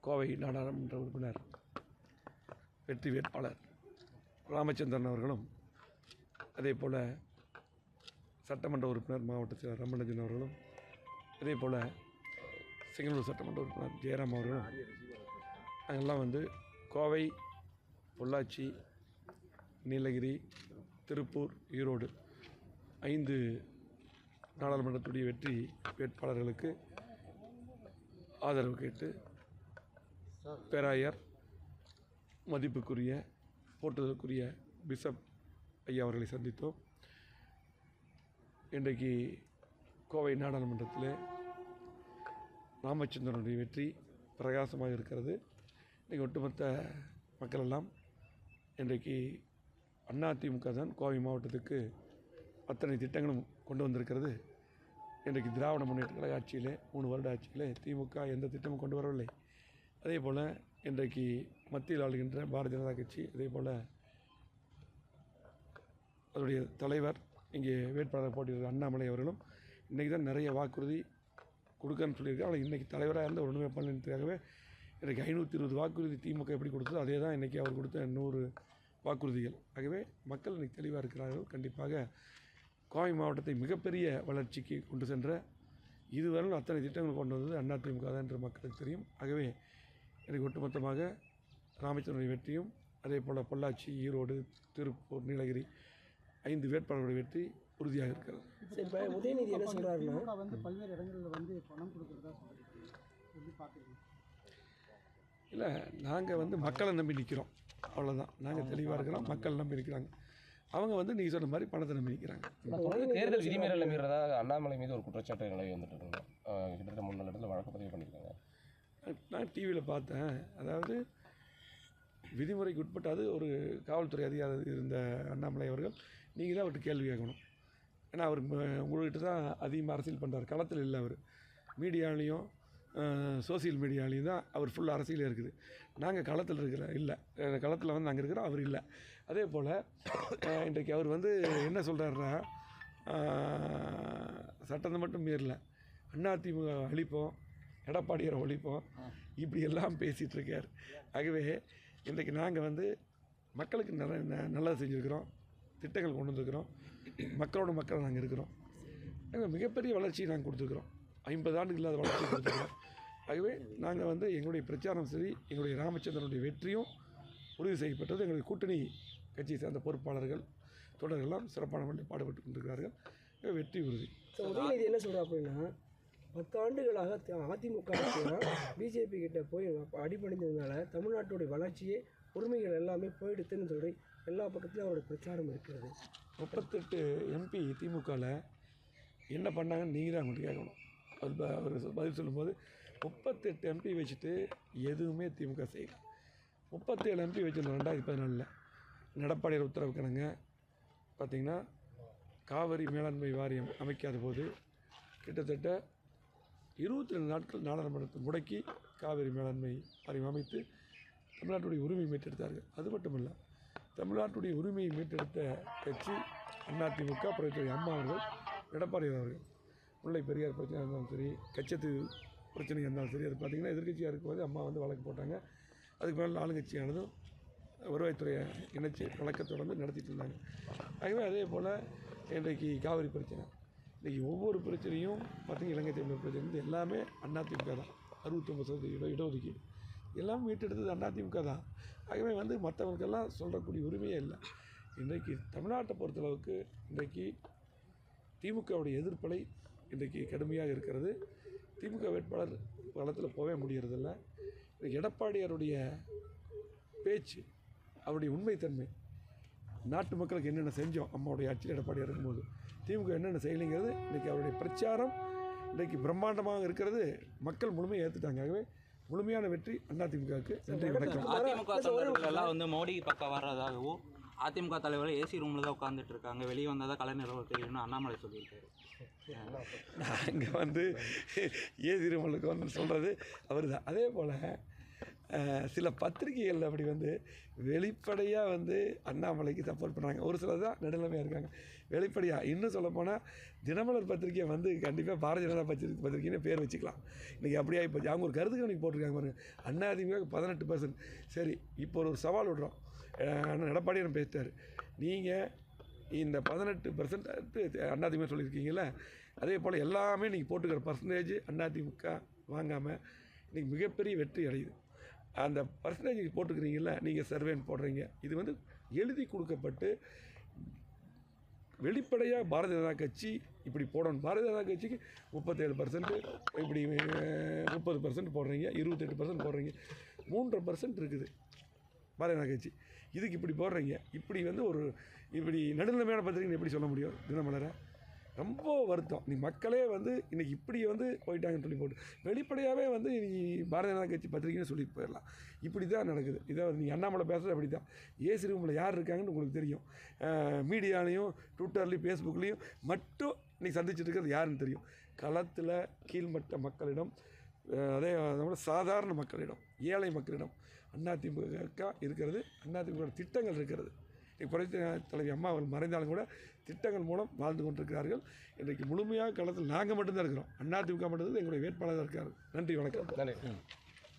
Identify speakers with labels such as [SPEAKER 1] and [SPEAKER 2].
[SPEAKER 1] கோவை நாடாளுமன்ற உறுப்பினர் வெற்றி வேட்பாளர் ராமச்சந்திரன் அவர்களும், அதே போல் சட்டமன்ற உறுப்பினர் மாவட்ட செயலர் ரமணஜன் அவர்களும், அதே போல் சிங்கனூர் சட்டமன்ற உறுப்பினர் ஜெயராம் அவர்களும் நாங்கள்லாம் வந்து கோவை, பொள்ளாச்சி, நீலகிரி, திருப்பூர், ஈரோடு 5 நாடாளுமன்றத்துடைய வெற்றி வேட்பாளர்களுக்கு ஆதரவு கேட்டு பேராயர் மதிப்புக்குரிய போற்றுதலுக்குரிய பிஷப் ஐயா அவர்களை சந்தித்தோம். இன்றைக்கு கோவை நாடாளுமன்றத்தில் ராமச்சந்திரனுடைய வெற்றி பிரகாசமாக இருக்கிறது. இன்றைக்கி ஒட்டுமொத்த மக்கள் எல்லாம் இன்றைக்கு அதிமுக தான் கோவை மாவட்டத்துக்கு அத்தனை திட்டங்களும் கொண்டு வந்திருக்கிறது. இன்றைக்கு திராவிட முன்னேற்ற கழக ஆட்சியிலே 3 வருட ஆட்சியிலே திமுக எந்த திட்டமும் கொண்டு வரவில்லை. அதே போல் இன்றைக்கு மத்தியில் ஆளுகின்ற பாரதிய ஜனதா கட்சி, அதே போல் அதனுடைய தலைவர் இங்கே வேட்பாளர் போட்டியிடுற அண்ணாமலை அவர்களும் இன்றைக்கி தான் நிறைய வாக்குறுதி கொடுக்கன்னு சொல்லியிருக்காங்க. ஆனால் இன்றைக்கி தலைவராக இருந்த ஒன்றுமே பண்ணலன்றதுக்காகவே இன்றைக்கி 520 வாக்குறுதி திமுக எப்படி கொடுத்ததோ அதே தான் இன்றைக்கி அவர் கொடுத்த 100 வாக்குறுதிகள். ஆகவே மக்கள் இன்றைக்கி தெளிவாக இருக்கிறார்கள். கண்டிப்பாக கோவை மாவட்டத்தை மிகப்பெரிய வளர்ச்சிக்கு கொண்டு சென்ற இதுவரையும் அத்தனை திட்டங்கள் கொண்டு வந்தது அதிமுக தான் என்று மக்களுக்கு தெரியும். ஆகவே எனக்கு ஒட்டுமொத்தமாக ராமச்சந்திரனுடைய வெற்றியும், அதே போல் பொள்ளாச்சி, ஈரோடு, திருப்பூர், நீலகிரி 5 வேட்பாளர்களுடைய வெற்றி உறுதியாக இருக்கிறது.
[SPEAKER 2] இப்போ உதயநிதி என்ன சொல்கிறாருன்னா
[SPEAKER 3] வந்து பல்வேறு இடங்களில் வந்து பணம் கொடுக்குறதா சொல்லி பார்க்குறீங்க.
[SPEAKER 1] இல்லை, நாங்கள் வந்து மக்களை நம்பி நிற்கிறோம், அவ்வளோதான். நாங்கள் தெளிவாக இருக்கிறோம், மக்கள் நம்பி நிற்கிறாங்க. அவங்க வந்து நீங்கள் சொன்ன மாதிரி பணத்தை நம்பி நிற்கிறாங்க.
[SPEAKER 4] தேர்தல் விதிமீறலை மீறதா அண்ணாமலை மீது ஒரு குற்றச்சாட்டு நிலவி வந்துட்டு இருக்காங்க. கிட்டத்தட்ட 3 இடத்துல வழக்கு பதிவு பண்ணியிருக்காங்க.
[SPEAKER 1] நான் டிவியில் பார்த்தேன். அதாவது விதிமுறைக்கு உட்பட்டு அது ஒரு காவல்துறை அதிகாரி இருந்த அண்ணாமலை அவர்கள் நீங்கள் தான் அவர்கிட்ட கேள்வி கேட்கணும். ஏன்னா அவர் உங்கள்கிட்ட தான் அதிகமாக அரசியல் பண்ணுறார். களத்தில் இல்லை அவர். மீடியாலையும் சோசியல் மீடியாலையும் தான் அவர் ஃபுல் அரசியல் இருக்குது. நாங்கள் களத்தில் இல்லை, களத்தில் வந்து நாங்கள் இருக்கிறோம், அவர் இல்லை. அதே போல் இன்றைக்கு அவர் வந்து என்ன சொல்கிறாருன்னா, சட்டத்தை மட்டும் மீறல, அதிமுக அழிப்போம், எடப்பாடியாரை ஒழிப்போம், இப்படி எல்லாம் பேசிகிட்டு இருக்கார். ஆகவே இன்றைக்கு நாங்கள் வந்து மக்களுக்கு நல்லது செஞ்சுருக்கிறோம், திட்டங்கள் கொண்டு வந்துருக்கிறோம், மக்களோட மக்கள் நாங்கள் இருக்கிறோம். நாங்கள் மிகப்பெரிய வளர்ச்சியை நாங்கள் கொடுத்துருக்குறோம். 50 ஆண்டுகள் இல்லாத வளர்ச்சி கொடுத்துருக்குறோம். ஆகவே நாங்கள் வந்து எங்களுடைய பிரச்சாரம் சரி, எங்களுடைய ராமச்சந்திரனுடைய வெற்றியும் உறுதி செய்யப்பட்டது. எங்களுடைய கூட்டணி கட்சியை சேர்ந்த பொறுப்பாளர்கள், தொடர்கள்லாம் சிறப்பான முறையில் பாடுபட்டு கொண்டிருக்கிறார்கள். வெற்றி உறுதி.
[SPEAKER 2] உதயநிதி என்ன சொல்கிறா அப்படின்னா, 10 ஆண்டுகளாக அதிமுக பிஜேபி கிட்ட போய் அடிபணிந்ததுனால தமிழ்நாட்டுடைய வளர்ச்சியே, உரிமைகள் எல்லாமே போயிடுதுன்னு சொல்லி எல்லா பக்கத்துலையும் அவரோட பிரச்சாரம் இருக்கிறது.
[SPEAKER 1] 38 எம்பி திமுகவில் என்ன பண்ணாங்கன்னு நீங்கள் தான் அவங்கள்ட்ட கேட்கணும். அவர் பதில் சொல்லும்போது 38 எம்பி வச்சுட்டு எதுவுமே திமுக செய்யல. 37 எம்பி வச்சுருந்தோம் 2014. எடப்பாடியார் உத்தரவு கிணங்க பார்த்திங்கன்னா காவிரி மேலாண்மை வாரியம் அமைக்காத போது கிட்டத்தட்ட 22 நாட்கள் நாடாளுமன்றத்தை முடக்கி காவிரி மேலாண்மை வாரியம் அமைத்து தமிழ்நாட்டுடைய உரிமையை மீட்டெடுத்தார்கள். அது மட்டுமல்ல, தமிழ்நாட்டுடைய உரிமையை மீட்டெடுத்த கட்சி அதிமுக, புரட்சித் அம்மா அவர்கள், எடப்பாடியார் அவர்கள். முல்லை பெரியார் பிரச்சனை இருந்தாலும் சரி, கச்சத்து பிரச்சனை இருந்தாலும் சரி, அது பார்த்திங்கன்னா எதிர்கட்சியாக இருக்கும்போது அம்மா வந்து வழக்கு போட்டாங்க. அதுக்கு மேலே ஆளுங்கட்சியானதும் வருவாய்த்துறையை இணைச்சி வழக்கை தொடர்ந்து நடத்திட்டு இருந்தாங்க. ஆகவே அதே போல் இன்றைக்கு காவிரி பிரச்சனை, இன்றைக்கி ஒவ்வொரு பிரச்சனையும் பார்த்திங்கன்னா இலங்கை தமிழர் பிரச்சனை வந்து எல்லாமே அதிமுக தான். 69% இடஒதுக்கீடு எல்லாம் மீட்டெடுத்தது அதிமுக தான். ஆகவே வந்து மற்றவங்களுக்கெல்லாம் சொல்லக்கூடிய உரிமையே இல்லை. இன்றைக்கு தமிழ்நாட்டை பொறுத்தளவுக்கு இன்றைக்கு திமுகவுடைய எதிர்ப்பலை இன்றைக்கு கடுமையாக இருக்கிறது. திமுக வேட்பாளர் களத்தில் போகவே முடியறதில்ல. இன்றைக்கு எடப்பாடியாருடைய பேச்சு, அவருடைய உண்மைத்தன்மை, நாட்டு மக்களுக்கு என்னென்ன செஞ்சோம் அம்மாவுடைய ஆட்சியில் எடப்பாடியார் இருக்கும்போது, திமுக என்னென்ன செய்யலைங்கிறது இன்றைக்கி அவருடைய பிரச்சாரம் இன்றைக்கி பிரம்மாண்டமாக இருக்கிறது. மக்கள் முழுமையை ஏற்றுட்டாங்க. ஆகவே முழுமையான வெற்றி அதிமுகவுக்கு. நன்றி, வணக்கம்.
[SPEAKER 5] அதிமுக தலைவர்கள் எல்லாம் வந்து மோடி பக்கம் வர்றதாகவும், அதிமுக தலைவர் ஏசி ரூமில் தான் உட்காந்துட்டு இருக்காங்க, வெளியே வந்தால் தான் கலை நிலவரம் தெரியும்னு அண்ணாமலை சொல்லியிருக்காரு.
[SPEAKER 1] அங்கே வந்து ஏசி ரூமில் வந்து சொல்கிறது அவர் தான். அதே போல் சில பத்திரிகைகள் அப்படி வந்து வெளிப்படையாக வந்து அண்ணாமலைக்கு சப்போர்ட் பண்ணுறாங்க. ஒரு சிலர் தான் நடுநிலைமையாக இருக்காங்க. வெளிப்படையாக இன்னும் சொல்லப்போனால் தினமலர் பத்திரிகை வந்து கண்டிப்பாக பாரதிய ஜனதா பத்திரிகைன்னு பேர் வச்சுக்கலாம். இன்றைக்கி அப்படியே ஆகிப்போச்சு. அவங்க ஒரு கருத்து கணிப்பு போட்டிருக்காங்க பாருங்கள், அதிமுக 18%. சரி, இப்போ ஒரு சவால் விடுறோம். அண்ணன் எடப்பாடியார் பேசிட்டார், நீங்கள் இந்த 18% அதிமுக சொல்லியிருக்கீங்கள, அதே போல் எல்லாமே நீங்கள் போட்டுக்கிற பர்சன்டேஜ் அதிமுக வாங்காமல் இன்றைக்கி மிகப்பெரிய வெற்றி அடையுது. அந்த பர்சன்டேஜ் போட்டுக்கிறீங்கள, நீங்கள் சர்வேன்னு போடுறீங்க. இது வந்து எழுதி கொடுக்கப்பட்டு வெளிப்படையாக பாரதிய ஜனதா கட்சி இப்படி போடணும். பாரதிய ஜனதா கட்சிக்கு 37%, இப்படி 30% போடுறீங்க, 28% போடுறீங்க, 3.5% இருக்குது பாரதிய ஜனதா கட்சி. இதுக்கு இப்படி போடுறீங்க. இப்படி வந்து இப்படி நடுநிலைமையான பத்திரிகைன்னு எப்படி சொல்ல முடியும்? தினமலரை ரொம்ப வருத்தம். நீ மக்களே வந்து இன்றைக்கி இப்படி வந்து போயிட்டாங்கன்னு சொல்லி போட்டு வெளிப்படையாகவே வந்து நீ பாரதிய ஜனதா கட்சி பத்திரிகைன்னு சொல்லிட்டு போயிடலாம். இப்படி தான் நடக்குது. இதை நீ அண்ணாமலை பேசுகிறது அப்படி தான். ஏசி ரூமில் யார் இருக்காங்கன்னு உங்களுக்கு தெரியும். மீடியாலையும் ட்விட்டர்லேயும் ஃபேஸ்புக்லேயும் மட்டும் நீ சந்திச்சுட்டு இருக்கிறது யாருன்னு தெரியும். களத்தில் கீழ்மட்ட மக்களிடம், அதே நம்மளோட சாதாரண மக்களிடம், ஏழை மக்களிடம் அதிமுக இருக்கிறது. அதிமுக திட்டங்கள் இருக்கிறது. புரட்சி தலைவி அம்மா அவர்கள் மறைந்தாலும் கூட திட்டங்கள் மூலம் வாழ்ந்து கொண்டிருக்கிறார்கள். இன்றைக்கு முழுமையாக களத்தில் நாங்கள் மட்டும்தான் இருக்கிறோம். அதிமுக மட்டும்தான் எங்களுடைய வேட்பாளராக இருக்கார். நன்றி, வணக்கம்.
[SPEAKER 4] நன்றி.